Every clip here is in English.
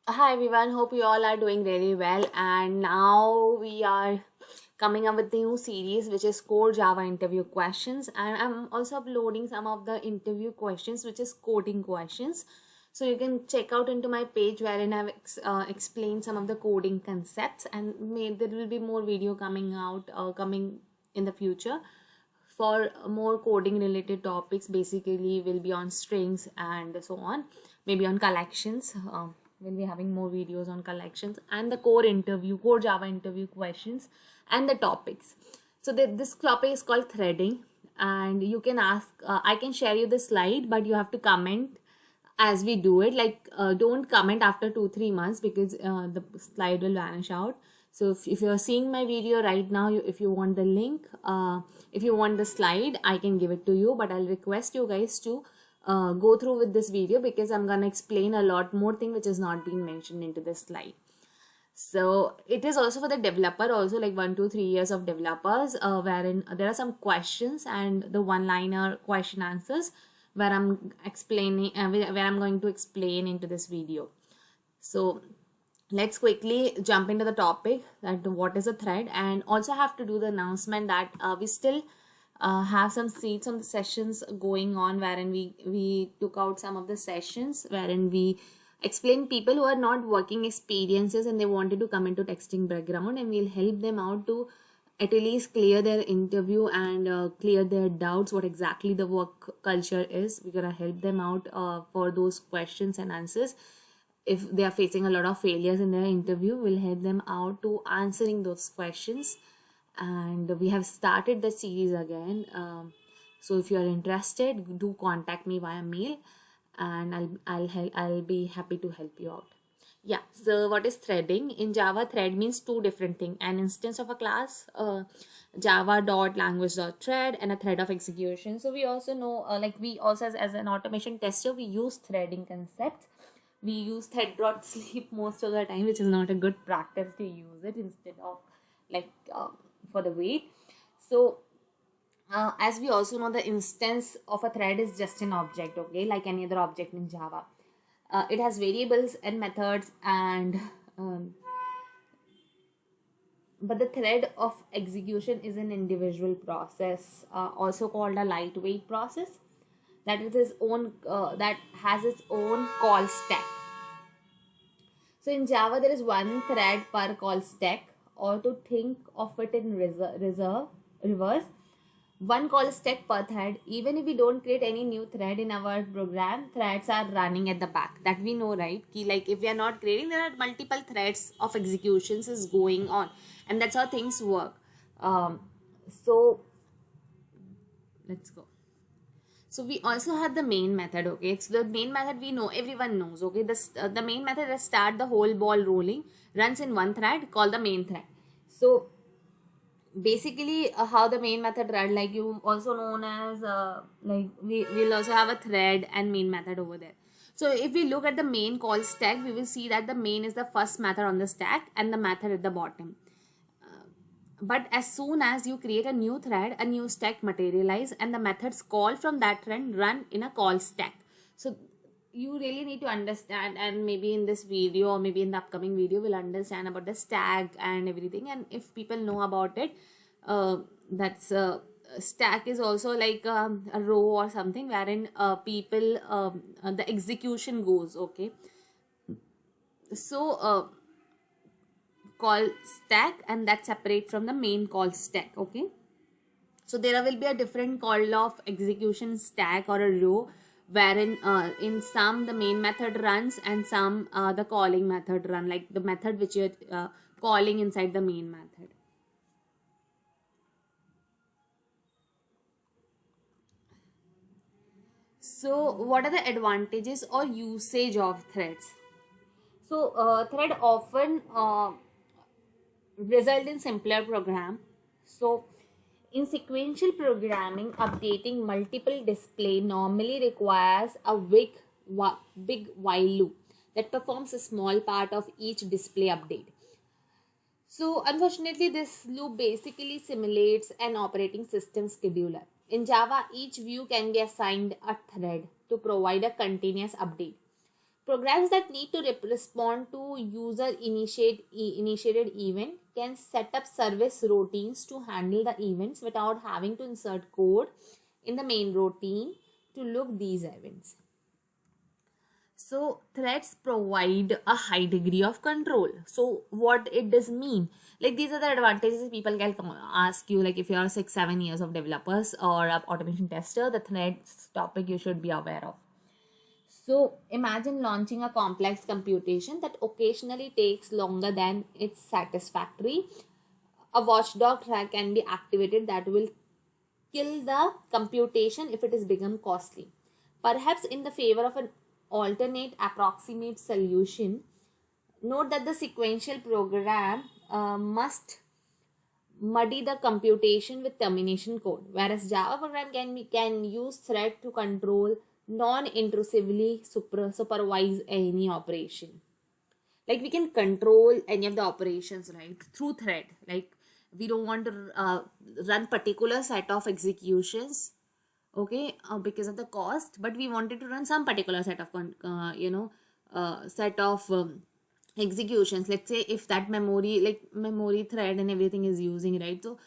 Hi everyone, hope you all are doing really well. And now we are coming up with the new series which is core Java interview questions. And I'm also uploading some of the interview questions which is coding questions. So you can check out into my page wherein I've explained some of the coding concepts, and there will be more video coming out coming in the future for more coding related topics. Basically will be on strings and so on, maybe on collections. We'll be having more videos on collections and the core Java interview questions and the topics. So this topic is called threading, and you can ask, I can share you the slide, but you have to comment as we do it. Like, don't comment after 2-3 months, because the slide will vanish out. So if you're seeing my video right now, if you want the link, if you want the slide, I can give it to you, but I'll request you guys to go through with this video, because I'm gonna explain a lot more thing which is not being mentioned into this slide. So it is also for the developer, also like 1 to 3 years of developers, wherein there are some questions and the one-liner question answers where I'm explaining, where I'm going to explain into this video. So let's quickly jump into the topic, that what is a thread, and also have to do the announcement that we still have some seats on the sessions going on, wherein we took out some of the sessions wherein we explain people who are not working experiences and they wanted to come into texting background, and we'll help them out to at least clear their interview and clear their doubts what exactly the work culture is. We're gonna help them out for those questions and answers. If they are facing a lot of failures in their interview, we'll help them out to answering those questions. And we have started the series again. So if you are interested, do contact me via mail, and I'll be happy to help you out. Yeah. So what is threading in Java? Thread means two different things: an instance of a class, Java dot language dot thread, and a thread of execution. So we also know, like we also as an automation tester, we use threading concepts. We use thread dot sleep most of the time, which is not a good practice to use it instead of like for the wait. So as we also know, the instance of a thread is just an object, okay, like any other object in Java. It has variables and methods, and but the thread of execution is an individual process, also called a lightweight process, that is its own that has its own call stack. So in Java, there is one thread per call stack, or to think of it in reverse, one call stack per thread. Even if we don't create any new thread in our program, threads are running at the back. That we know, right? Like if we are not creating, there are multiple threads of executions is going on, and that's how things work. So let's go. So we also have the main method, okay. So the main method we know, everyone knows, okay. The main method that start the whole ball rolling, runs in one thread called the main thread. So basically how the main method run, like you also known as like we'll also have a thread and main method over there. So if we look at the main call stack, we will see that the main is the first method on the stack and the method at the bottom. But as soon as you create a new thread, a new stack materialize, and the methods called from that thread run in a call stack. So you really need to understand, and maybe in this video or maybe in the upcoming video we'll understand about the stack and everything. And if people know about it, that's stack is also like a row or something wherein people the execution goes, okay. So call stack, and that's separate from the main call stack, okay. So there will be a different call of execution stack or a row, wherein in some the main method runs and some the calling method run, like the method which you're calling inside the main method. So what are the advantages or usage of threads? So thread often result in simpler program. So in sequential programming, updating multiple display normally requires a big while loop that performs a small part of each display update. So unfortunately, this loop basically simulates an operating system scheduler. In Java, each view can be assigned a thread to provide a continuous update. Programs that need to respond to initiated event can set up service routines to handle the events without having to insert code in the main routine to look these events. So threads provide a high degree of control. So what it does mean? Like these are the advantages people can ask you, like if you are 6-7 years of developers or a automation tester, the threads topic you should be aware of. So imagine launching a complex computation that occasionally takes longer than it's satisfactory. A watchdog thread can be activated that will kill the computation if it has become costly, perhaps in the favor of an alternate approximate solution. Note that the sequential program must muddy the computation with termination code, whereas Java program can use thread to control non-intrusively supervise any operation. Like we can control any of the operations, right, through thread. Like we don't want to run particular set of executions, okay, because of the cost, but we wanted to run some particular set of executions. Let's say if that memory thread and everything is using, right? So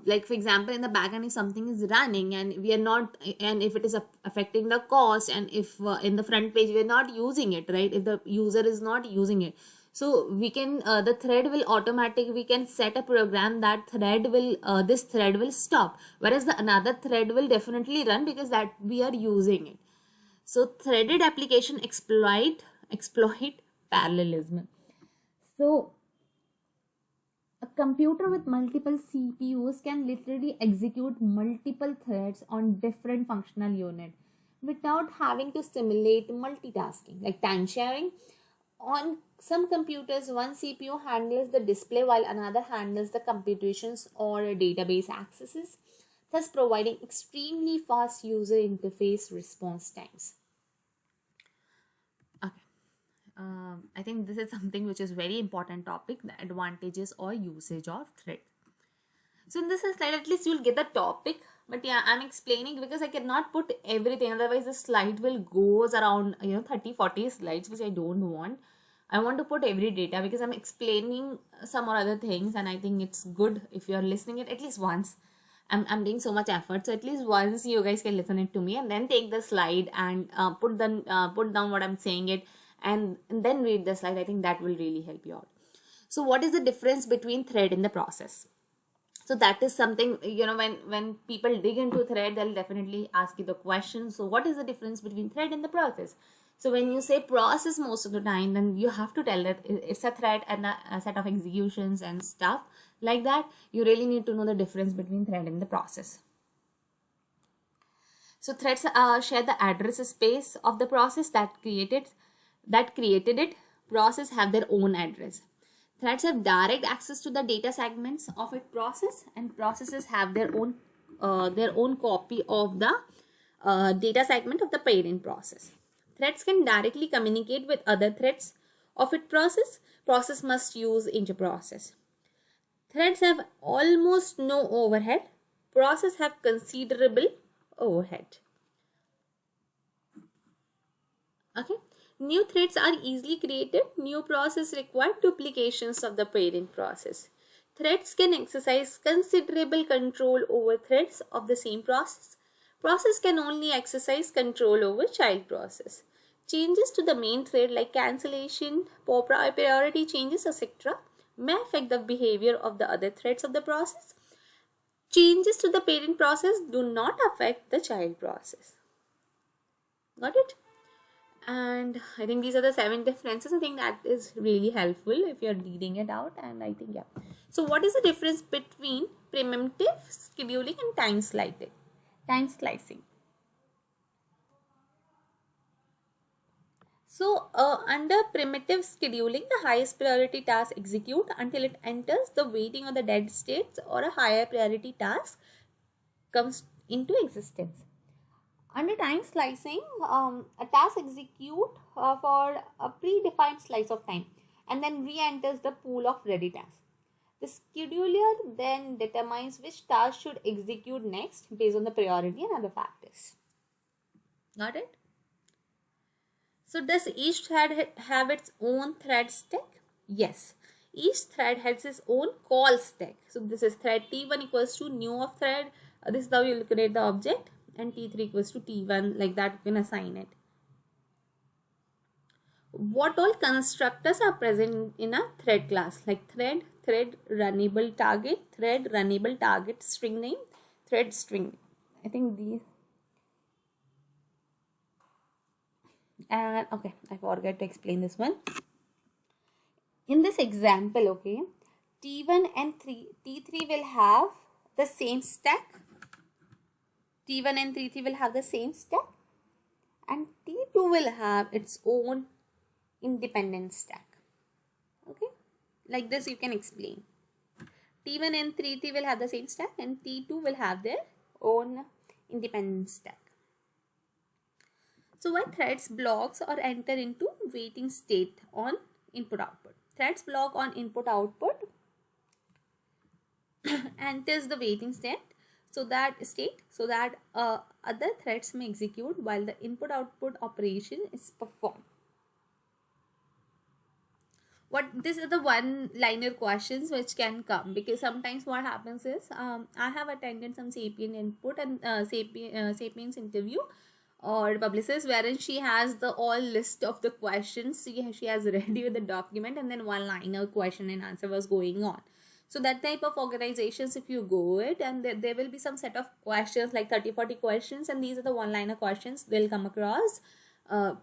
like for example, in the backend, if something is running and we are not, and if it is affecting the cost, and if in the front page we are not using it, right, if the user is not using it, so we can the thread will automatically, we can set a program that thread will this thread will stop, whereas the another thread will definitely run because that we are using it. So threaded application exploit parallelism. So a computer with multiple CPUs can literally execute multiple threads on different functional units without having to simulate multitasking, like time sharing. On some computers, one CPU handles the display while another handles the computations or database accesses, thus providing extremely fast user interface response times. I think this is something which is very important topic, the advantages or usage of thread. So in this slide, at least you'll get the topic, but yeah, I'm explaining because I cannot put everything, otherwise the slide will goes around 30-40 slides, which I don't want. I want to put every data because I'm explaining some or other things, and I think it's good if you're listening it at least once. I'm doing so much effort, so at least once you guys can listen it to me and then take the slide and put down what I'm saying it, and then read the slide. I think that will really help you out. So what is the difference between thread in the process? So that is something, when people dig into thread, they'll definitely ask you the question. So what is the difference between thread and the process? So when you say process most of the time, then you have to tell that it's a thread and a set of executions and stuff like that. You really need to know the difference between thread and the process. So threads share the address space of the process that created it. Process have their own address. Threads have direct access to the data segments of its process, and processes have their own copy of the data segment of the parent process. Threads can directly communicate with other threads of its process. Process must use interprocess. Threads have almost no overhead. Process have considerable overhead. Okay. New threads are easily created. New process require duplications of the parent process. Threads can exercise considerable control over threads of the same process. Process can only exercise control over child process. Changes to the main thread like cancellation, priority changes, etc. may affect the behavior of the other threads of the process. Changes to the parent process do not affect the child process. Got it? And I think these are the 7 differences. I think that is really helpful if you're reading it out. And I think, yeah. So what is the difference between primitive scheduling and time slicing? So under primitive scheduling, the highest priority task execute until it enters the waiting or the dead states, or a higher priority task comes into existence. Under time slicing, a task execute for a predefined slice of time and then re-enters the pool of ready tasks. The scheduler then determines which task should execute next based on the priority and other factors. Got it? So does each thread have its own thread stack? Yes. Each thread has its own call stack. So this is thread T1 equals to new of thread. This is how you will create the object, and T3 equals to T1, like that you can assign it. What all constructors are present in a thread class? Like thread, thread runnable target, thread runnable target string name, thread string. I think these. And okay, I forgot to explain this one. In this example, okay, T1 and T3 will have the same stack. T1 and T3 will have the same stack, and T2 will have its own independent stack. Okay, like this you can explain. T1 and T3 will have the same stack, and T2 will have their own independent stack. So why threads blocks or enter into waiting state on input output? Threads block on input output enters the waiting state so that other threads may execute while the input output operation is performed. These are the one liner questions which can come, because sometimes what happens is I have attended some Sapient input and Sapiens interview or publicist, wherein she has the all list of the questions. She has ready with the document, and then one liner question and answer was going on. So that type of organizations, if you go it, and there will be some set of questions like 30-40 questions, and these are the one liner questions they'll come across.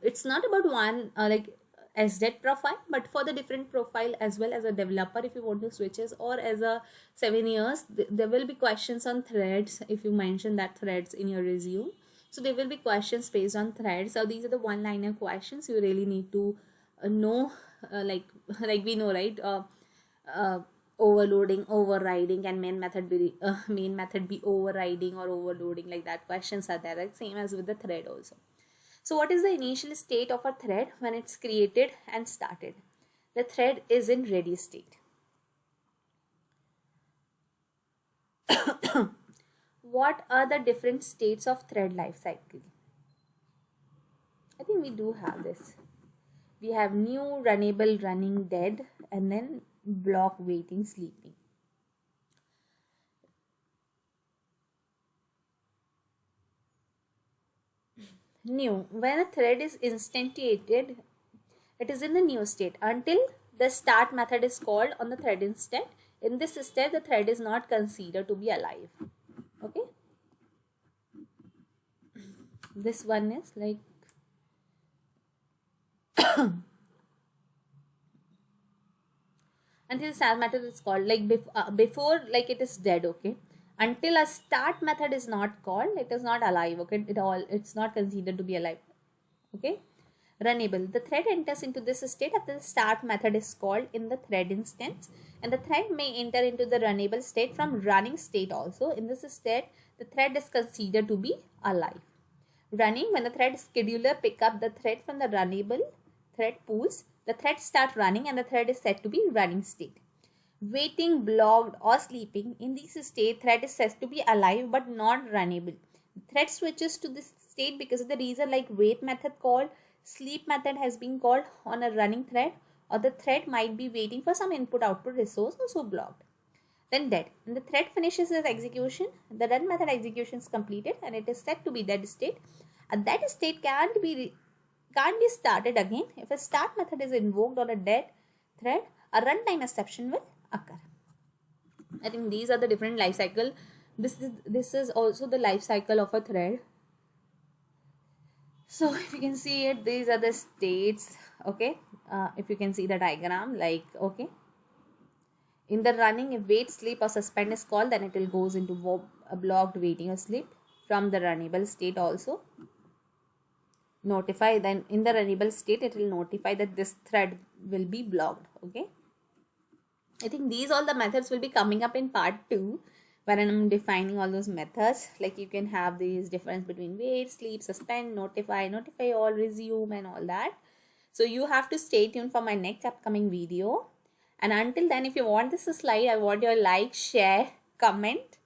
It's not about one like SDET profile, but for the different profile as well, as a developer if you want to switches, or as a 7 years, there will be questions on threads if you mention that threads in your resume. So there will be questions based on threads. So these are the one liner questions you really need to know, like we know, right? Overloading, overriding, and main method be overriding or overloading, like that questions are there, right? Same as with the thread also. So what is the initial state of a thread when it's created and started? The thread is in ready state. What are the different states of thread lifecycle? I think we do have this. We have new, runnable, running, dead, and then block, waiting, sleeping. New, when a thread is instantiated, it is in the new state until the start method is called on the thread instant. In this state, the thread is not considered to be alive. Okay, this one is like until start method is called, like before, like it is dead. Okay, until a start method is not called, it is not alive. Okay, it's not considered to be alive. Okay, runnable, the thread enters into this state after the start method is called in the thread instance, and the thread may enter into the runnable state from running state also. In this state, the thread is considered to be alive. Running, when the thread scheduler pick up the thread from the runnable thread pools, the thread start running and the thread is said to be running state. Waiting, blocked, or sleeping, in this state, thread is said to be alive but not runnable. The thread switches to this state because of the reason like wait method called, sleep method has been called on a running thread, or the thread might be waiting for some input output resource, also blocked. Then dead. When the thread finishes its execution, the run method execution is completed and it is said to be dead state. And that state can't be started again. If a start method is invoked on a dead thread, a runtime exception will occur. I think these are the different life cycle. This is also the life cycle of a thread. So if you can see it, these are the states. Okay, if you can see the diagram, like okay, in the running, if wait, sleep, or suspend is called, then it will goes into a blocked, waiting, or sleep. From the runnable state also notify, then in the runnable state it will notify that this thread will be blocked. Okay, I think these all the methods will be coming up in part 2, where I'm defining all those methods. Like you can have these difference between wait, sleep, suspend, notify all, resume, and all that. So you have to stay tuned for my next upcoming video. And until then, if you want this slide, I want your like, share, comment,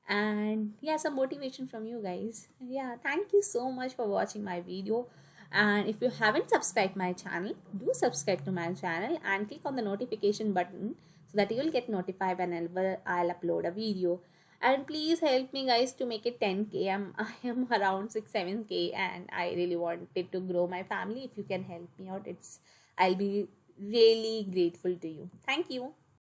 and yeah, some motivation from you guys. Yeah, thank you so much for watching my video. And if you haven't subscribed my channel, do subscribe to my channel and click on the notification button so that you will get notified whenever I'll upload a video. And please help me guys to make it 10k. I am around 6-7k and I really wanted to grow my family. If you can help me out, I'll be really grateful to you. Thank you.